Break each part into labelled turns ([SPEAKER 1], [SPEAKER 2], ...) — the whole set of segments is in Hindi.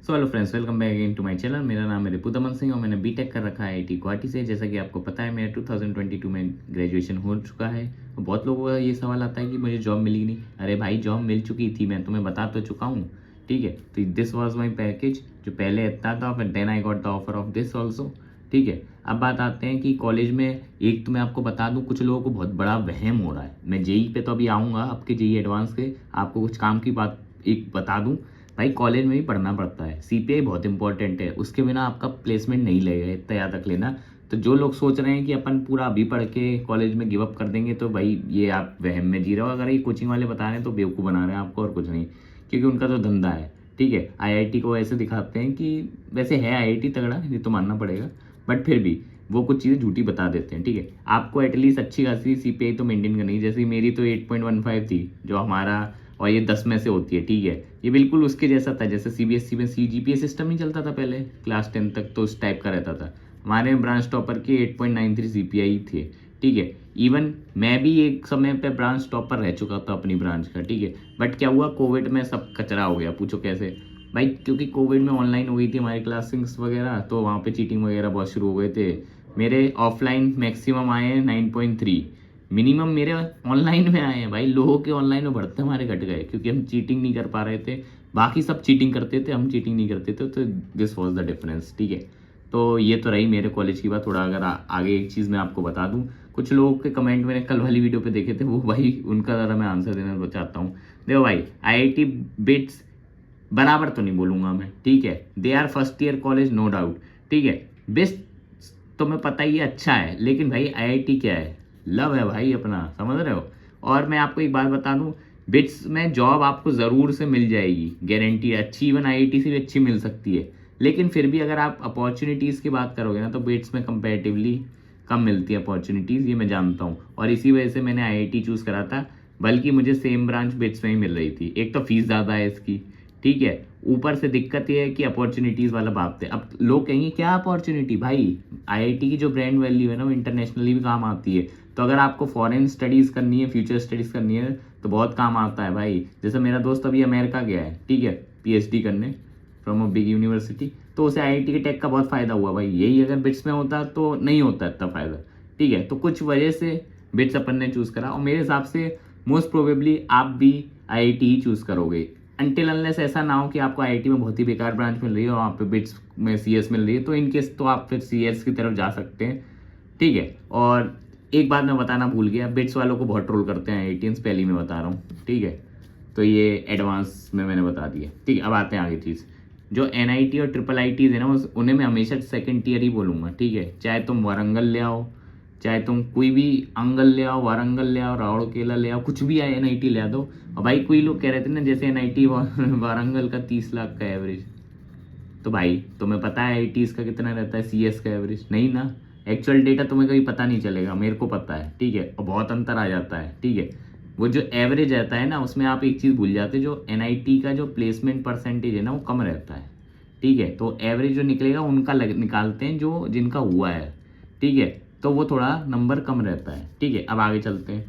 [SPEAKER 1] So hello friends, welcome back again to my channel. मेरा नाम है रिपु दमन सिंह और मैंने बीटेक कर रखा है आईआईटी गुवाहाटी से। जैसा कि आपको पता है, मेरा 2022 में ग्रेजुएशन हो चुका है। और बहुत लोगों का ये सवाल आता है कि मुझे जॉब मिली नहीं। अरे भाई, जॉब मिल चुकी थी, मैं तुम्हें बता तो चुका हूँ। ठीक है, तो दिस वॉज माई पैकेज जो पहले इतना था, फिर then I got the offer of this also. ठीक है, अब बात आते हैं कि कॉलेज में एक तो मैं आपको बता दूं, कुछ लोगों को बहुत बड़ा वहम हो रहा है। मैं जेई पे तो अभी आऊँगा, आपके जेई एडवांस के आपको कुछ काम की बात एक बता दूं। भाई, कॉलेज में ही पढ़ना पड़ता है, सीपीआई बहुत इंपॉर्टेंट है, उसके बिना आपका प्लेसमेंट नहीं लगेगा, इतना याद रख लेना। तो जो लोग सोच रहे हैं कि अपन पूरा अभी पढ़ के कॉलेज में गिव अप कर देंगे, तो भाई ये आप वहम में जी रहे हो। अगर ये कोचिंग वाले बता रहे हैं तो बेवकूफ़ बना रहे हैं आपको, और कुछ नहीं, क्योंकि उनका तो धंधा है। ठीक है, आईआईटी को ऐसे दिखाते हैं कि वैसे है आईआईटी तगड़ा, ये तो मानना पड़ेगा, बट फिर भी वो कुछ चीज़ें झूठी बता देते हैं। ठीक है, आपको एटलीस्ट अच्छी खासी सीपीआई तो मेंटेन करनी है। जैसे मेरी तो 8.15 थी, जो हमारा, और ये 10 में से होती है। ठीक है, ये बिल्कुल उसके जैसा था जैसे सीबीएसई में सीजीपीए सिस्टम नहीं चलता था पहले क्लास 10 तक, तो उस टाइप का रहता था। हमारे ब्रांच टॉपर के 8.93 सीपीआई थे। ठीक है, इवन मैं भी एक समय पे ब्रांच टॉपर रह चुका था अपनी ब्रांच का। ठीक है, बट क्या हुआ, कोविड में सब कचरा हो गया। पूछो कैसे भाई, क्योंकि कोविड में ऑनलाइन हो गई थी हमारी क्लासिंग्स वगैरह, तो वहाँ पे चीटिंग वगैरह बहुत शुरू हो गए थे। मेरे ऑफलाइन मैक्सिमम आए हैं 9.3, मिनिमम मेरे ऑनलाइन में आए हैं। भाई, लोगों के ऑनलाइन में बढ़ते हमारे घट गए, क्योंकि हम चीटिंग नहीं कर पा रहे थे। बाकी सब चीटिंग करते थे, हम चीटिंग नहीं करते थे, तो दिस वॉज द डिफरेंस। ठीक है, तो ये तो रही मेरे कॉलेज की बात। थोड़ा अगर आगे एक चीज़ मैं आपको बता दूं, कुछ लोगों के कमेंट मैंने कल वाली वीडियो पे देखे थे, वो भाई उनका ज़रा मैं आंसर देना चाहता हूँ। देखो भाई, आईआईटी बिट्स बराबर तो नहीं बोलूँगा मैं। ठीक है, they are first year college, no doubt. ठीक है, बेस्ट तुम्हें पता ही है, अच्छा है, लेकिन भाई आईआईटी क्या है, लव है भाई अपना, समझ रहे हो। और मैं आपको एक बात बता दूं, बिट्स में जॉब आपको ज़रूर से मिल जाएगी, गारंटी है। अच्छी, इवन आईआईटी से भी अच्छी मिल सकती है, लेकिन फिर भी अगर आप अपॉर्चुनिटीज़ की बात करोगे ना, तो बिट्स में कंपैरेटिवली कम मिलती है अपॉर्चुनिटीज़, ये मैं जानता हूँ। और इसी वजह से मैंने आईआईटी चूज़ करा था, बल्कि मुझे सेम ब्रांच बिट्स में ही मिल रही थी। एक तो फीस ज़्यादा है इसकी, ठीक है, ऊपर से दिक्कत ये है कि अपॉर्चुनिटीज़ वाला बात है। अब लोग कहेंगे क्या अपॉर्चुनिटी, भाई आईआईटी की जो ब्रांड वैल्यू है ना, वो इंटरनेशनली भी काम आती है। तो अगर आपको फॉरेन स्टडीज़ करनी है, फ्यूचर स्टडीज़ करनी है, तो बहुत काम आता है भाई। जैसे मेरा दोस्त अभी अमेरिका गया है, ठीक है, पीएचडी करने फ्रॉम अ बिग यूनिवर्सिटी, तो उसे आईआईटी के टेक का बहुत फ़ायदा हुआ भाई। यही अगर बिट्स में होता तो नहीं होता इतना फ़ायदा। ठीक है, तो कुछ वजह से बिट्स अपन ने चूज़ करा, और मेरे हिसाब से मोस्ट प्रोबेबली आप भी आईआईटी ही चूज़ करोगे, अनटिल अनलेस ऐसा ना हो कि आपको आईआईटी में बहुत ही बेकार ब्रांच मिल रही है और वहाँ पे बिट्स में सीएस मिल रही है, तो इनकेस तो आप फिर सीएस की तरफ जा सकते हैं। ठीक है, और एक बात मैं बताना भूल गया, बिट्स वालों को बहुत ट्रोल करते हैं आईआईटीएंस, पहले ही मैं बता रहा हूँ। ठीक है, तो ये एडवांस में मैंने बता दिया। ठीक है, अब आते हैं आगे चीज़। जो एनआईटी और ट्रिपल आईटीज़ है ना, उन्हें मैं हमेशा सेकंड टीयर ही बोलूँगा। ठीक है, चाहे तुम वारंगल ले आओ, चाहे तुम कोई भी अंगल ले आओ, वारंगल ले आओ, राउरकेला ले आओ, कुछ भी एनआईटी ले दो। और भाई, कोई लोग कह रहे थे ना, जैसे एनआईटी वारंगल का 30 लाख का एवरेज, तो भाई तुम्हें पता है आईटीज़ का कितना रहता है, सीएस का एवरेज नहीं ना। एक्चुअल डेटा तुम्हें कभी पता नहीं चलेगा, मेरे को पता है। ठीक है, और बहुत अंतर आ जाता है। ठीक है, वो जो एवरेज रहता है ना, उसमें आप एक चीज़ भूल जाते हैं, जो एनआईटी का जो प्लेसमेंट परसेंटेज है ना, वो कम रहता है। ठीक है, तो एवरेज जो निकलेगा उनका निकालते हैं, जो जिनका हुआ है। ठीक है, तो वो थोड़ा नंबर कम रहता है। ठीक है, अब आगे चलते हैं।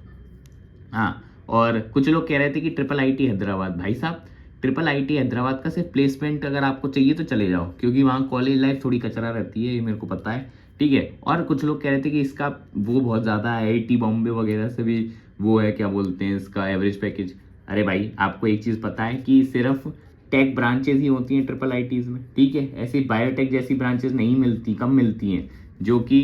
[SPEAKER 1] हाँ, और कुछ लोग कह रहे थे कि ट्रिपल आईटी हैदराबाद, भाई साहब ट्रिपल आईटी हैदराबाद का सिर्फ प्लेसमेंट अगर आपको चाहिए तो चले जाओ, क्योंकि वहाँ कॉलेज लाइफ थोड़ी कचरा रहती है, ये मेरे को पता है। ठीक है, और कुछ लोग कह रहे थे कि इसका वो बहुत ज़्यादा आईआईटी बॉम्बे वगैरह से भी वो है, क्या बोलते हैं, इसका एवरेज पैकेज। अरे भाई, आपको एक चीज़ पता है कि सिर्फ टेक ब्रांचेज ही होती हैं ट्रिपल आईटीज़ में। ठीक है, ऐसी बायोटेक जैसी ब्रांचेज नहीं मिलती, कम मिलती हैं, जो कि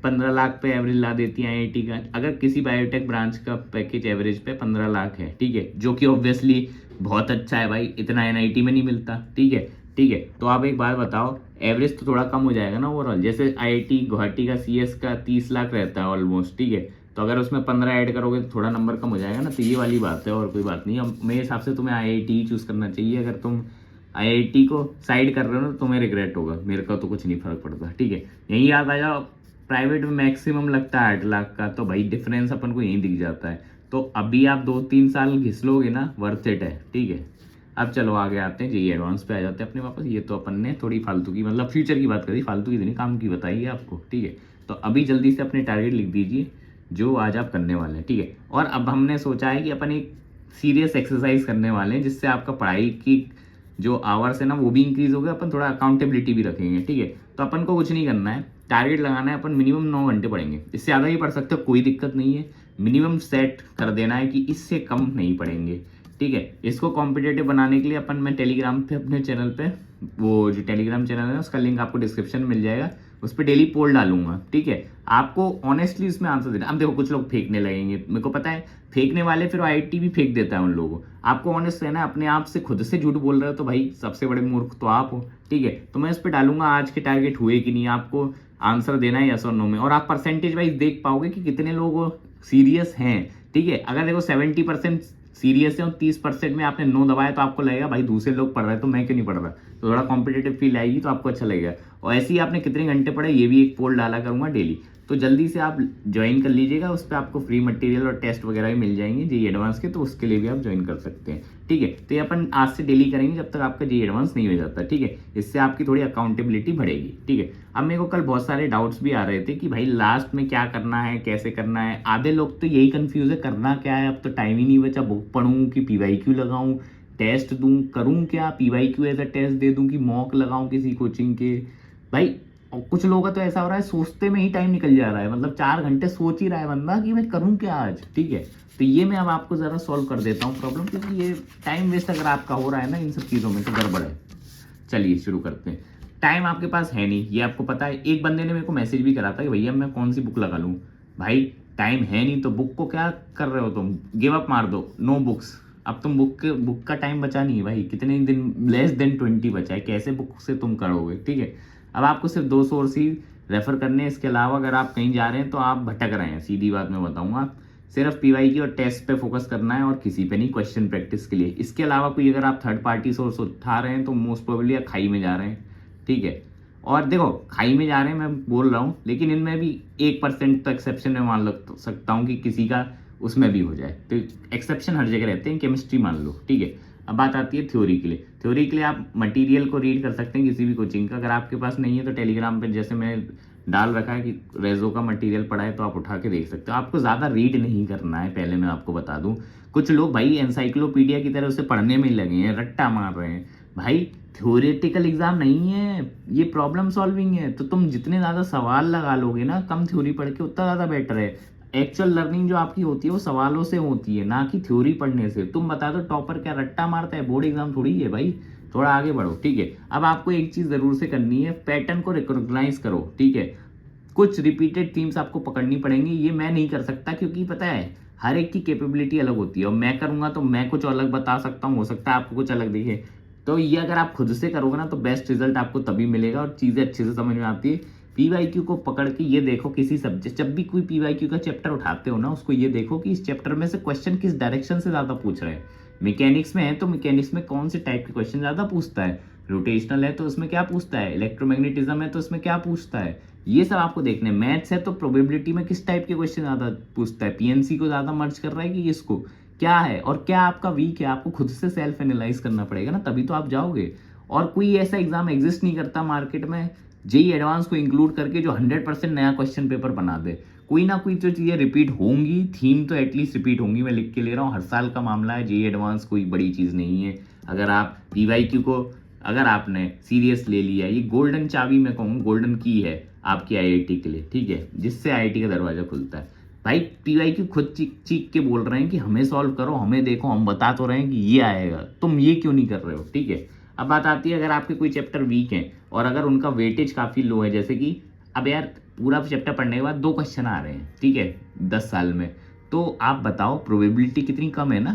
[SPEAKER 1] 15 लाख पे एवरेज ला देती है आईआईटी का। अगर किसी बायोटेक ब्रांच का पैकेज एवरेज पे 15 लाख है, ठीक है, जो कि ऑब्वियसली बहुत अच्छा है भाई, इतना एनआईटी में नहीं मिलता। ठीक है, ठीक है, तो आप एक बात बताओ, एवरेज तो थोड़ा कम हो जाएगा ना ओवरऑल। जैसे आईआईटी गुवाहाटी का सीएस का 30 लाख रहता है ऑलमोस्ट। ठीक है, तो अगर उसमें 15 ऐड करोगे तो थोड़ा नंबर कम हो जाएगा ना, तो ये वाली बात है, और कोई बात नहीं। अब मेरे हिसाब से तुम्हें आईआईटी ही चूज़ करना चाहिए। अगर तुम आईआईटी को साइड कर रहे हो ना, तो तुम्हें रिग्रेट होगा, मेरे को तो कुछ नहीं फर्क पड़ता। ठीक है, यही याद आ जाओ, प्राइवेट में मैक्सिमम लगता है 8 लाख का, तो भाई डिफरेंस अपन को यहीं दिख जाता है। तो अभी आप 2-3 साल घिस लोगे ना, वर्थ इट है। ठीक है, अब चलो आगे आते हैं, जेई एडवांस पे आ जाते हैं अपने वापस। ये तो अपन ने थोड़ी फालतू की, मतलब फ्यूचर की बात करी, फालतू की नहीं, काम की बताई है आपको। ठीक है, तो अभी जल्दी से अपने टारगेट लिख दीजिए जो आज आप करने वाले हैं। ठीक है, और अब हमने सोचा है कि अपन एक सीरियस एक्सरसाइज करने वाले हैं, जिससे आपका पढ़ाई की जो आवर्स है ना वो भी इंक्रीज हो गया, अपन थोड़ा अकाउंटेबिलिटी भी रखेंगे, ठीक है। तो अपन को कुछ नहीं करना है, टारगेट लगाना है, अपन मिनिमम 9 घंटे पढ़ेंगे, इससे ज़्यादा ही पढ़ सकते हो, कोई दिक्कत नहीं है। मिनिमम सेट कर देना है कि इससे कम नहीं पढ़ेंगे, ठीक है। इसको कॉम्पिटेटिव बनाने के लिए मैं टेलीग्राम पे अपने चैनल पे, वो जो टेलीग्राम चैनल है उसका लिंक आपको डिस्क्रिप्शन में मिल जाएगा, उस पर डेली पोल डालूंगा, ठीक है। आपको ऑनेस्टली उसमें आंसर देना। अब देखो कुछ लोग फेंकने लगेंगे, मेरे को पता है फेंकने वाले फिर आईआईटी भी फेंक देता है उन लोगों को। आपको ऑनेस्ट रहना है, अपने आप से खुद से झूठ बोल रहे हो तो भाई सबसे बड़े मूर्ख तो आप हो, ठीक है। तो मैं उस पर डालूंगा आज के टारगेट हुए कि नहीं, आपको आंसर देना है यस और नो में, और आप परसेंटेज वाइज देख पाओगे कि कितने लोग सीरियस हैं, ठीक है। अगर देखो 70% सीरियस है और 30% में आपने नो दबाया तो आपको लगेगा भाई दूसरे लोग पढ़ रहे हैं तो मैं क्यों नहीं पढ़ रहा, तो थोड़ा कॉम्पिटेटिव फील आएगी तो आपको अच्छा लगेगा। और ऐसे ही आपने कितने घंटे पढ़े ये भी एक पोल डाला करूंगा डेली, तो जल्दी से आप ज्वाइन कर लीजिएगा। उस पर आपको फ्री मटेरियल और टेस्ट वगैरह भी मिल जाएंगे जेईई एडवांस के, तो उसके लिए भी आप ज्वाइन कर सकते हैं, ठीक है। तो ये अपन आज से डेली करेंगे जब तक आपका जेईई एडवांस नहीं हो जाता, ठीक है। इससे आपकी थोड़ी अकाउंटेबिलिटी बढ़ेगी, ठीक है। अब मेरे को कल बहुत सारे डाउट्स भी आ रहे थे कि भाई लास्ट में क्या करना है, कैसे करना है। आधे लोग तो यही कंफ्यूज है करना क्या है, अब तो टाइम ही नहीं बचा, बुक पढ़ूँ कि पीवाईक्यू लगाऊं, टेस्ट दूं, करूं क्या, पीवाईक्यू एज अ टेस्ट दे दूं कि मॉक लगाऊं किसी कोचिंग के। भाई और कुछ लोगों का तो ऐसा हो रहा है सोचते में ही टाइम निकल जा रहा है, मतलब 4 घंटे सोच ही रहा है बंदा कि मैं करूं क्या आज, ठीक है। तो ये मैं अब आपको ज़रा सॉल्व कर देता हूँ प्रॉब्लम, क्योंकि ये टाइम वेस्ट अगर आपका हो रहा है ना इन सब चीज़ों में तो गड़बड़ है। चलिए शुरू करते हैं। टाइम आपके पास है नहीं, ये आपको पता है। एक बंदे ने मेरे को मैसेज भी करा था कि भैया मैं कौन सी बुक लगा लूँ। भाई टाइम है नहीं तो बुक को क्या कर रहे हो तुम, गिव अप मार दो, नो बुक्स। अब तुम बुक का टाइम बचा नहीं है भाई, कितने दिन, लेस देन 20 बचा है, कैसे बुक से तुम करोगे, ठीक है। अब आपको सिर्फ 2 सोर्स ही रेफर करने हैं, इसके अलावा अगर आप कहीं जा रहे हैं तो आप भटक रहे हैं, सीधी बात मैं बताऊंगा। सिर्फ पीवाई की और टेस्ट पे फोकस करना है और किसी पे नहीं, क्वेश्चन प्रैक्टिस के लिए। इसके अलावा कोई अगर आप थर्ड पार्टी सोर्स उठा रहे हैं तो मोस्ट प्रोबेबली आप खाई में जा रहे हैं, ठीक है। और देखो खाई में जा रहे हैं मैं बोल रहा हूँ, लेकिन इनमें भी 1% तो एक्सेप्शन में मान सकता हूँ कि किसी का उसमें भी हो जाए, तो एक्सेप्शन हर जगह रहते हैं। केमिस्ट्री मान लो, ठीक है। अब बात आती है थ्योरी के लिए। थ्योरी के लिए आप मटेरियल को रीड कर सकते हैं किसी भी कोचिंग का, अगर आपके पास नहीं है तो टेलीग्राम पे जैसे मैं डाल रखा है कि रेजो का मटेरियल पड़ा है तो आप उठा के देख सकते हो। आपको ज़्यादा रीड नहीं करना है, पहले मैं आपको बता दूं। कुछ लोग भाई एनसाइक्लोपीडिया की तरह उसे पढ़ने में ही लगे हैं, रट्टा मार रहे हैं। भाई थ्योरेटिकल एग्जाम नहीं है ये, प्रॉब्लम सॉल्विंग है। तो तुम जितने ज़्यादा सवाल लगा लोगे ना कम थ्योरी पढ़ के, उतना ज़्यादा बेटर है। एक्चुअल लर्निंग जो आपकी होती है वो सवालों से होती है, ना कि थ्योरी पढ़ने से। तुम बता दो टॉपर क्या रट्टा मारता है, बोर्ड एग्जाम थोड़ी है भाई, थोड़ा आगे बढ़ो, ठीक है। अब आपको एक चीज़ ज़रूर से करनी है, पैटर्न को रिकॉग्नाइज करो, ठीक है। कुछ रिपीटेड थीम्स आपको पकड़नी पड़ेंगी, ये मैं नहीं कर सकता क्योंकि पता है हर एक की कैपेबिलिटी अलग होती है, और मैं करूंगा तो मैं कुछ अलग बता सकता हूँ, हो सकता है आपको कुछ अलग दिखे। तो ये अगर आप खुद से करोगे ना तो बेस्ट रिजल्ट आपको तभी मिलेगा और चीज़ें अच्छे से समझ में आती है। पीवाईक्यू को पकड़ के ये देखो, किसी सब्जेक्ट जब भी कोई पीवाईक्यू का चैप्टर उठाते हो ना, उसको ये देखो कि इस चैप्टर में से क्वेश्चन किस डायरेक्शन से ज़्यादा पूछ रहे हैं। मैकेनिक्स में है तो मैकेनिक्स में कौन से टाइप के क्वेश्चन ज़्यादा पूछता है, रोटेशनल है तो उसमें क्या पूछता है, इलेक्ट्रोमैग्नेटिज्म है तो उसमें क्या पूछता है, ये सब आपको देखना है। मैथ्स है तो प्रोबेबिलिटी में किस टाइप के क्वेश्चन ज़्यादा पूछता है, पीएनसी को ज़्यादा मर्ज कर रहा है कि इसको, क्या है और क्या आपका वीक है, आपको खुद से सेल्फ एनालाइज करना पड़ेगा ना, तभी तो आप जाओगे। और कोई ऐसा एग्जाम एग्जिस्ट नहीं करता मार्केट में जेईई एडवांस को इंक्लूड करके जो 100% नया क्वेश्चन पेपर बना दे। कोई ना कोई तो चीज़ें रिपीट होंगी, थीम तो एटलीस्ट रिपीट होंगी, मैं लिख के ले रहा हूँ, हर साल का मामला है। जेईई एडवांस कोई बड़ी चीज़ नहीं है। अगर आप पीवाईक्यू को अगर आपने सीरियस ले लिया, ये गोल्डन चाबी मैं कहूँ, गोल्डन की है आपकी आईआईटी के लिए, ठीक है, जिससे आईआईटी का दरवाजा खुलता है। भाई पीवाईक्यू खुद चीख चीख के बोल रहे हैं कि हमें सॉल्व करो, हमें देखो, हम बता तो रहे हैं कि ये आएगा, तुम ये क्यों नहीं कर रहे हो, ठीक है। अब बात आती है अगर आपके कोई चैप्टर वीक हैं और अगर उनका वेटेज काफ़ी लो है, जैसे कि अब यार पूरा चैप्टर पढ़ने के बाद 2 क्वेश्चन आ रहे हैं, ठीक है, 10 साल में, तो आप बताओ प्रोबेबिलिटी कितनी कम है ना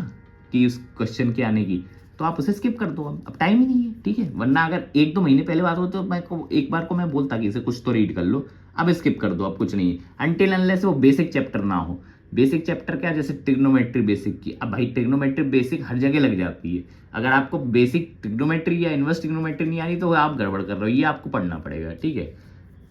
[SPEAKER 1] कि उस क्वेश्चन के आने की, तो आप उसे स्किप कर दो। अब टाइम ही नहीं है, ठीक है। वरना अगर 1-2 महीने पहले बात हो तो मैं को एक बार को मैं बोलता कि इसे कुछ तो रीड कर लो, अब स्किप कर दो, अब कुछ नहीं है अनटिल अनलेस वो बेसिक चैप्टर ना हो। बेसिक चैप्टर क्या, जैसे ट्रिग्नोमेट्री बेसिक की, अब भाई ट्रिग्नोमेट्री बेसिक हर जगह लग जाती है। अगर आपको बेसिक ट्रिग्नोमेट्री या इनवर्स ट्रिग्नोमेट्री नहीं आ रही तो आप गड़बड़ कर रहे हो, ये आपको पढ़ना पड़ेगा, ठीक है।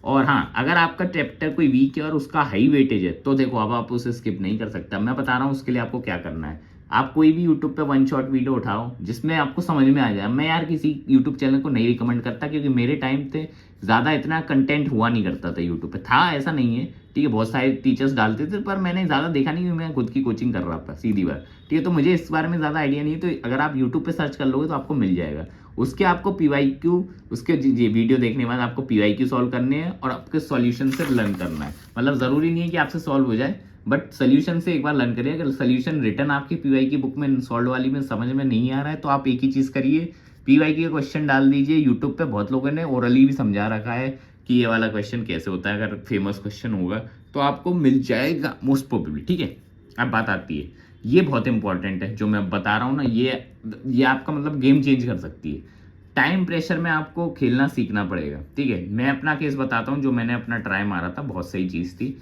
[SPEAKER 1] और हाँ, अगर आपका चैप्टर कोई वीक है और उसका हाई वेटेज है तो देखो अब आप उसे स्किप नहीं कर सकता। मैं बता रहा हूँ उसके लिए आपको क्या करना है। आप कोई भी यूट्यूब पे 1 शॉट वीडियो उठाओ जिसमें आपको समझ में आ जाए। मैं यार किसी यूट्यूब चैनल को नहीं रिकमेंड करता क्योंकि मेरे टाइम पे ज़्यादा इतना कंटेंट हुआ नहीं करता था यूट्यूब पे, था ऐसा नहीं है, ठीक है, बहुत सारे टीचर्स डालते थे पर मैंने ज़्यादा देखा नहीं क्योंकि मैं खुद की कोचिंग कर रहा था, सीधी बात, ठीक है। तो मुझे इस बारे में ज़्यादा आइडिया नहीं है, तो अगर आप यूट्यूब पे सर्च कर लोगे तो आपको मिल जाएगा। उसके आपको PYQ, उसके जी वीडियो देखने के बाद आपको PYQ सॉल्व करने हैं और आपके सॉल्यूशन से लर्न करना है। मतलब ज़रूरी नहीं है कि आपसे सॉल्व हो जाए, बट सोल्यूशन से एक बार लर्न करिए। अगर सोल्यूशन रिटर्न आपकी PYQ बुक में सॉल्व वाली में समझ में नहीं आ रहा है तो आप एक ही चीज़ करिए, PYQ का क्वेश्चन डाल दीजिए। यूट्यूब पे बहुत लोगों ने ओरली भी समझा रखा है कि ये वाला क्वेश्चन कैसे होता है, अगर फेमस क्वेश्चन होगा तो आपको मिल जाएगा मोस्ट प्रोबेबली। ठीक है, अब बात आती है, ये बहुत इंपॉर्टेंट है जो मैं बता रहा हूँ ना, ये आपका मतलब गेम चेंज कर सकती है। टाइम प्रेशर में आपको खेलना सीखना पड़ेगा। ठीक है, मैं अपना केस बताता हूँ, जो मैंने अपना ट्राई मारा था, बहुत सही चीज़ थी।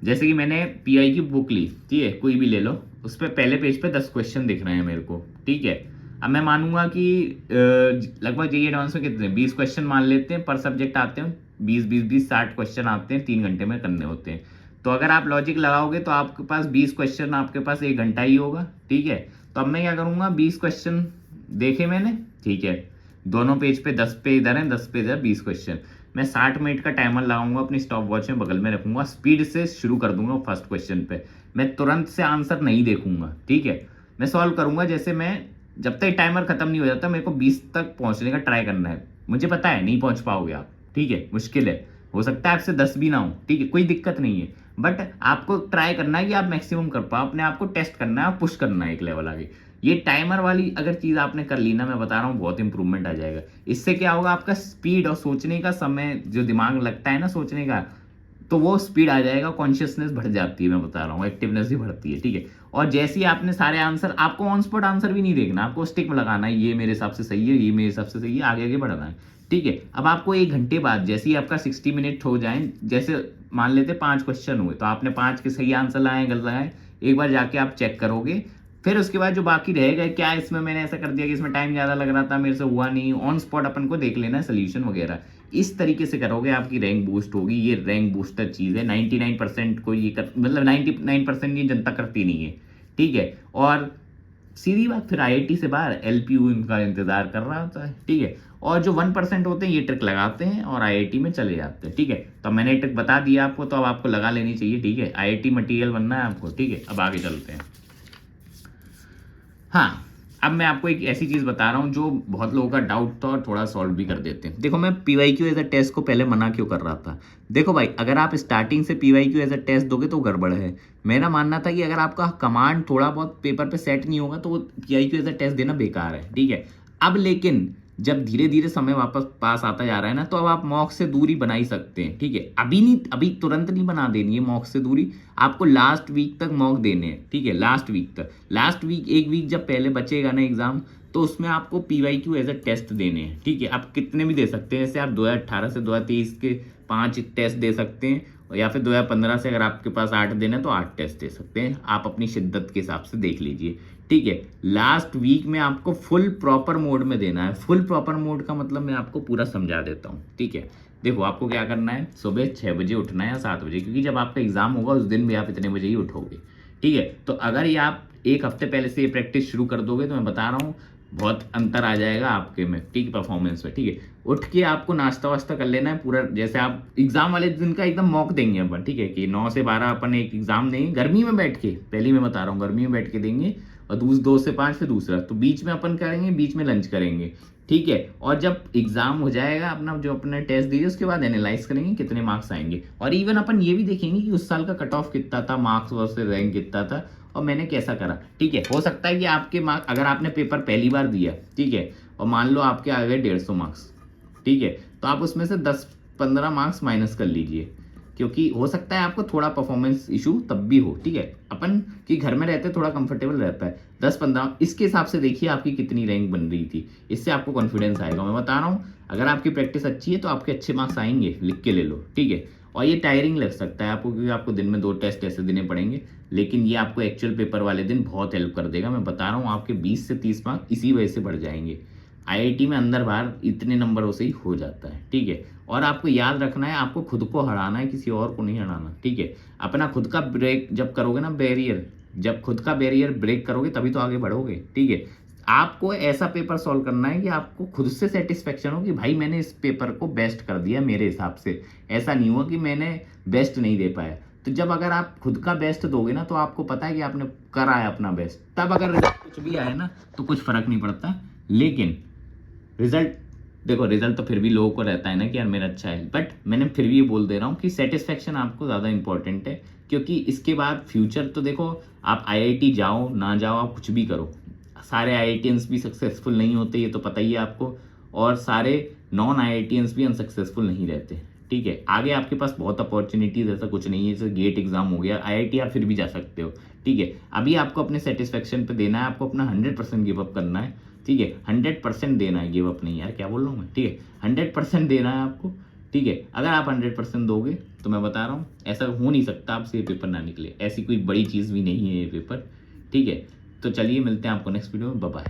[SPEAKER 1] जैसे कि मैंने PYQ बुक ली, ठीक है, कोई भी ले लो, उस पर पहले पेज पे 10 क्वेश्चन दिख रहे हैं मेरे को। ठीक है, अब मैं मानूंगा कि लगभग JEE एडवांस में कितने 20 क्वेश्चन मान लेते हैं पर सब्जेक्ट आते हैं, 20 60 क्वेश्चन आते हैं, 3 घंटे में करने होते हैं। तो अगर आप लॉजिक लगाओगे तो आपके पास 20 क्वेश्चन, आपके पास 1 घंटा ही होगा। ठीक है, तो अब मैं क्या करूंगा, 20 क्वेश्चन देखे मैंने, ठीक है, दोनों पेज पे 10 पे इधर है, 10 पे इधर, 20 क्वेश्चन। मैं 60 मिनट का टाइमर लगाऊंगा, अपनी स्टॉप वॉच में बगल में रखूंगा, स्पीड से शुरू कर दूंगा फर्स्ट क्वेश्चन पे। मैं तुरंत से आंसर नहीं देखूंगा। ठीक है, मैं सॉल्व करूंगा। जैसे मैं जब तक टाइमर खत्म नहीं हो जाता, मेरे को 20 तक पहुंचने का ट्राई करना है। मुझे पता है नहीं पहुंच पाओगे आप, ठीक है, मुश्किल है, हो सकता है आपसे 10 भी ना हो। ठीक है, कोई दिक्कत नहीं है, बट आपको ट्राई करना है कि आप मैक्सिमम कर पाओ, अपने आप को टेस्ट करना है, पुश करना है एक लेवल आगे। ये टाइमर वाली अगर चीज आपने कर ली ना, मैं बता रहा हूँ बहुत इंप्रूवमेंट आ जाएगा। इससे क्या होगा, आपका स्पीड और सोचने का समय, जो दिमाग लगता है ना सोचने का, तो वो स्पीड आ जाएगा, कॉन्शियसनेस बढ़ जाती है, मैं बता रहा हूँ, एक्टिवनेस भी बढ़ती है। ठीक है, और जैसे ही आपने सारे आंसर, आपको ऑन स्पॉट आंसर भी नहीं देखना, आपको स्टिक में लगाना है, ये मेरे हिसाब से सही है, ये मेरे हिसाब से सही है, आगे आगे बढ़ना है। ठीक है, अब आपको 1 घंटे बाद जैसे ही आपका 60 मिनट हो जाए, जैसे मान लेते 5 क्वेश्चन हुए, तो आपने 5 के सही आंसर लाए गलत लगाए, एक बार जाके आप चेक करोगे। फिर उसके बाद जो बाकी रह गए, क्या इसमें मैंने ऐसा कर दिया कि इसमें टाइम ज़्यादा लग रहा था, मेरे से हुआ नहीं, ऑन स्पॉट अपन को देख लेना है सोल्यूशन वगैरह। इस तरीके से करोगे, आपकी रैंक बूस्ट होगी। ये रैंक बूस्टर चीज़ है, 99% को ये कर, मतलब 99% ये जनता करती नहीं है। ठीक है, और सीधी बात, फिर IIT से बाहर LPU इनका इंतजार कर रहा होता है। ठीक है, और जो 1% होते हैं ये ट्रिक लगाते हैं और IIT में चले जाते हैं। ठीक है, तो मैंने ट्रिक बता दिया आपको, तो अब आपको लगा लेनी चाहिए। ठीक है, IIT मटेरियल बनना है आपको। ठीक है, अब आगे चलते हैं। हाँ, अब मैं आपको एक ऐसी चीज़ बता रहा हूँ जो बहुत लोगों का डाउट था और थोड़ा सॉल्व भी कर देते हैं। देखो, मैं PYQ एज अ टेस्ट को पहले मना क्यों कर रहा था। देखो भाई, अगर आप स्टार्टिंग से PYQ एज अ टेस्ट दोगे तो गड़बड़ है। मेरा मानना था कि अगर आपका कमांड थोड़ा बहुत पेपर पे सेट नहीं होगा तो PYQ एज अ टेस्ट देना बेकार है। ठीक है, अब लेकिन जब धीरे धीरे समय वापस पास आता जा रहा है ना, तो अब आप मॉक से दूरी बना ही सकते हैं। ठीक है, अभी नहीं, अभी तुरंत नहीं बना देनी है मॉक से दूरी, आपको लास्ट वीक तक मॉक देने हैं। ठीक है, लास्ट वीक तक, लास्ट वीक, एक वीक जब पहले बचेगा ना एग्जाम, तो उसमें आपको PYQ एज अ टेस्ट देने हैं। ठीक है, आप कितने भी दे सकते हैं, जैसे आप 2018 से 2023 के 5 टेस्ट दे सकते हैं, या फिर 2015 से अगर आपके पास 8 दिन है तो 8 टेस्ट दे सकते हैं। आप अपनी शिद्दत के हिसाब से देख लीजिए। ठीक है, लास्ट वीक में आपको फुल प्रॉपर मोड में देना है। फुल प्रॉपर मोड का मतलब मैं आपको पूरा समझा देता हूँ। ठीक है, देखो आपको क्या करना है, सुबह 6 बजे उठना है या 7 बजे, क्योंकि जब आपका एग्जाम होगा उस दिन भी आप इतने बजे ही उठोगे। ठीक है, तो अगर ये आप एक हफ्ते पहले से ये प्रैक्टिस शुरू कर दोगे तो मैं बता रहा हूँ बहुत अंतर आ जाएगा आपके में, ठीक, परफॉर्मेंस में। ठीक है, उठ के आपको नाश्ता वास्ता कर लेना है पूरा, जैसे आप एग्जाम वाले दिन का एकदम मॉक देंगे अपन। ठीक है, कि 9 से 12 अपन एक एग्जाम देंगे गर्मी में बैठ के, पहले मैं बता रहा हूँ गर्मी में बैठ के देंगे, और 2 से 5 फिर दूसरा, तो बीच में अपन करेंगे, बीच में लंच करेंगे। ठीक है, और जब एग्जाम हो जाएगा अपना, जो अपने टेस्ट दिए उसके बाद एनालाइज करेंगे कितने मार्क्स आएंगे, और इवन अपन ये भी देखेंगे कि उस साल का कट ऑफ कितना था, मार्क्स वर्सेस रैंक कितना था, और मैंने कैसा करा। ठीक है, हो सकता है कि आपके मार्क्स, अगर आपने पेपर पहली बार दिया, ठीक है, और मान लो आपके आ गए 150 मार्क्स, ठीक है, तो आप उसमें से 10-15 मार्क्स माइनस कर लीजिए, क्योंकि हो सकता है आपको थोड़ा परफॉर्मेंस इशू तब भी हो। ठीक है, अपन कि घर में रहते थोड़ा कंफर्टेबल रहता है, 10-15 इसके हिसाब से देखिए आपकी कितनी रैंक बन रही थी, इससे आपको कॉन्फिडेंस आएगा। मैं बता रहा हूँ, अगर आपकी प्रैक्टिस अच्छी है तो आपके अच्छे मार्क्स आएंगे, लिख के ले लो। ठीक है, और ये टायरिंग लग सकता है आपको, क्योंकि आपको दिन में 2 टेस्ट ऐसे देने पड़ेंगे, लेकिन ये आपको एक्चुअल पेपर वाले दिन बहुत हेल्प कर देगा। मैं बता रहा हूँ, आपके 20 से 30 मार्क्स इसी वजह से बढ़ जाएंगे। IIT में अंदर बाहर इतने नंबरों से ही हो जाता है। ठीक है, और आपको याद रखना है, आपको खुद को हराना है, किसी और को नहीं हराना। ठीक है, अपना खुद का ब्रेक जब करोगे ना, बैरियर, जब खुद का बैरियर ब्रेक करोगे तभी तो आगे बढ़ोगे। ठीक है, आपको ऐसा पेपर सॉल्व करना है कि आपको खुद से सेटिस्फेक्शन हो कि भाई मैंने इस पेपर को बेस्ट कर दिया मेरे हिसाब से, ऐसा नहीं हुआ कि मैंने बेस्ट नहीं दे पाया। तो जब अगर आप खुद का बेस्ट दोगे ना, तो आपको पता है कि आपने करा है अपना बेस्ट, तब अगर कुछ भी आए ना तो कुछ फर्क नहीं पड़ता। लेकिन रिजल्ट देखो, रिजल्ट तो फिर भी लोगों को रहता है ना कि यार मेरा अच्छा है, बट मैंने फिर भी ये बोल दे रहा हूँ कि सेटिस्फेक्शन आपको ज़्यादा इंपॉर्टेंट है, क्योंकि इसके बाद फ्यूचर तो देखो, आप आईआईटी जाओ ना जाओ, आप कुछ भी करो, सारे आईआईटियंस भी सक्सेसफुल नहीं होते, ये तो पता ही है आपको, और सारे नॉन आईआईटियंस भी अनसक्सेसफुल नहीं रहते। ठीक है, आगे आपके पास बहुत अपॉर्चुनिटीज, ऐसा कुछ नहीं है, जैसे गेट एग्जाम हो गया, आईआईटी आप फिर भी जा सकते हो। ठीक है, अभी आपको अपने सेटिस्फेक्शन पे देना है, आपको अपना 100% गिव अप करना है। ठीक है, 100% देना है, गिव अप नहीं, यार क्या बोल रहा हूँ मैं। ठीक है, 100% देना है आपको। ठीक है, अगर आप 100% दोगे तो मैं बता रहा हूँ ऐसा हो नहीं सकता आपसे ये पेपर ना निकले, ऐसी कोई बड़ी चीज़ भी नहीं है ये पेपर। ठीक है, तो चलिए मिलते हैं आपको नेक्स्ट वीडियो में, बाय बाय।